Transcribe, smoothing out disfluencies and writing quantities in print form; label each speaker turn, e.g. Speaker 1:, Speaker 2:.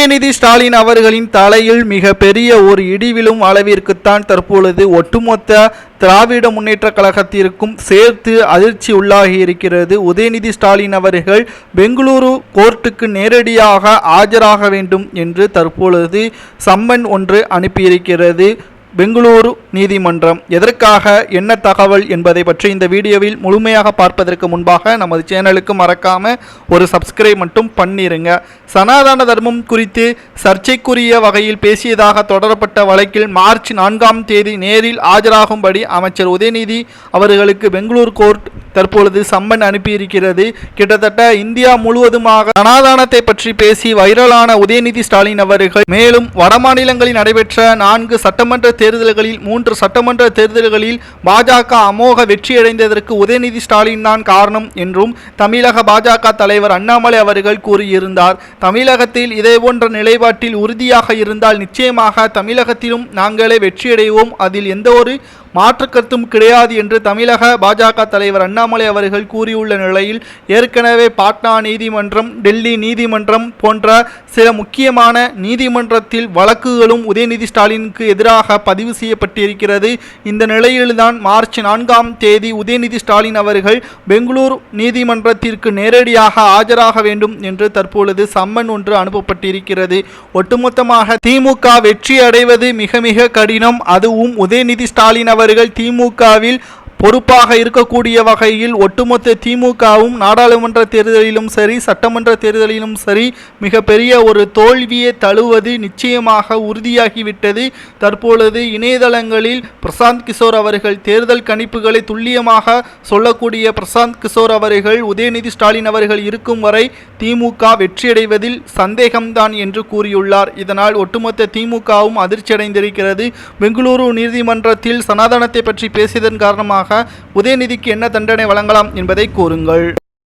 Speaker 1: உதயநிதி ஸ்டாலின் அவர்களின் தலையில் மிக பெரிய ஒரு இடி விழும் அளவிற்குத்தான் தற்பொழுது ஒட்டுமொத்த திராவிட முன்னேற்ற கழகத்திற்கும் சேர்த்து அதிர்ச்சி உள்ளாகி இருக்கிறது. உதயநிதி ஸ்டாலின் அவர்கள் பெங்களூரு கோர்ட்டுக்கு நேரடியாக ஆஜராக வேண்டும் என்று தற்பொழுது சம்மன் ஒன்று அனுப்பியிருக்கிறது பெங்களூரு நீதிமன்றம். எதற்காக, என்ன தகவல் என்பதை பற்றி இந்த வீடியோவில் முழுமையாக பார்ப்பதற்கு முன்பாக நமது சேனலுக்கு மறக்காம ஒரு சப்ஸ்கிரைப் மட்டும் பண்ணிருங்க. சனாதன தர்மம் குறித்து சர்ச்சைக்குரிய வகையில் பேசியதாக தொடரப்பட்ட வழக்கில் மார்ச் 4ஆம் தேதி நேரில் ஆஜராகும்படி அமைச்சர் உதயநிதி அவர்களுக்கு பெங்களூரு கோர்ட் தற்பொழுது சம்மன் அனுப்பியிருக்கிறது. கிட்டத்தட்ட இந்தியா முழுவதுமாக சனாதானத்தை பற்றி பேசி வைரலான உதயநிதி ஸ்டாலின் அவர்கள் மேலும் வடமாநிலங்களில் நடைபெற்ற 4 சட்டமன்ற தேர்தல்களில் 3 சட்டமன்ற தேர்தல்களில் பாஜக அமோக வெற்றியடைந்ததற்கு உதயநிதி ஸ்டாலின் தான் காரணம் என்றும் தமிழக பாஜக தலைவர் அண்ணாமலை அவர்கள் கூறியிருந்தார். தமிழகத்தில் இதேபோன்ற நிலைப்பாட்டில் உறுதியாக இருந்தால் நிச்சயமாக தமிழகத்திலும் நாங்களே வெற்றியடைவோம், அதில் எந்த ஒரு மாற்று கருத்தும் கிடையாது என்று தமிழக பாஜக தலைவர் அண்ணாமலை அவர்கள் கூறியுள்ள நிலையில் ஏற்கனவே பாட்னா நீதிமன்றம், டெல்லி நீதிமன்றம் போன்ற சில முக்கியமான நீதிமன்றத்தில் வழக்குகளும் உதயநிதி ஸ்டாலினுக்கு எதிராக பதிவு செய்யப்பட்டிருக்கிறது. இந்த நிலையில்தான் மார்ச் 4ஆம் தேதி உதயநிதி ஸ்டாலின் அவர்கள் பெங்களூரு நீதிமன்றத்திற்கு நேரடியாக ஆஜராக வேண்டும் என்று தற்பொழுது சம்மன் ஒன்று அனுப்பப்பட்டிருக்கிறது. ஒட்டுமொத்தமாக திமுக வெற்றி அடைவது மிக மிக கடினம். அதுவும் உதயநிதி ஸ்டாலின் அவர்கள் திமுகவில் பொறுப்பாக இருக்கக்கூடிய வகையில் ஒட்டுமொத்த திமுகவும் நாடாளுமன்ற தேர்தலிலும் சரி சட்டமன்ற தேர்தலிலும் சரி மிகப்பெரிய ஒரு தோல்வியை தழுவது நிச்சயமாக உறுதியாகிவிட்டது. தற்பொழுது இணையதளங்களில் பிரசாந்த் கிஷோர் அவர்கள் தேர்தல் கணிப்புகளை துல்லியமாக சொல்லக்கூடிய பிரசாந்த் கிஷோர் அவர்கள் உதயநிதி ஸ்டாலின் அவர்கள் இருக்கும் வரை திமுக வெற்றியடைவதில் சந்தேகம்தான் என்று கூறியுள்ளார். இதனால் ஒட்டுமொத்த திமுகவும் அதிர்ச்சியடைந்திருக்கிறது. பெங்களூரு நீதிமன்றத்தில் சனாதனத்தை பற்றி பேசியதன் காரணமாக உதயநிதிக்கு என்ன தண்டனை வழங்கலாம் என்பதை கூறுங்கள்.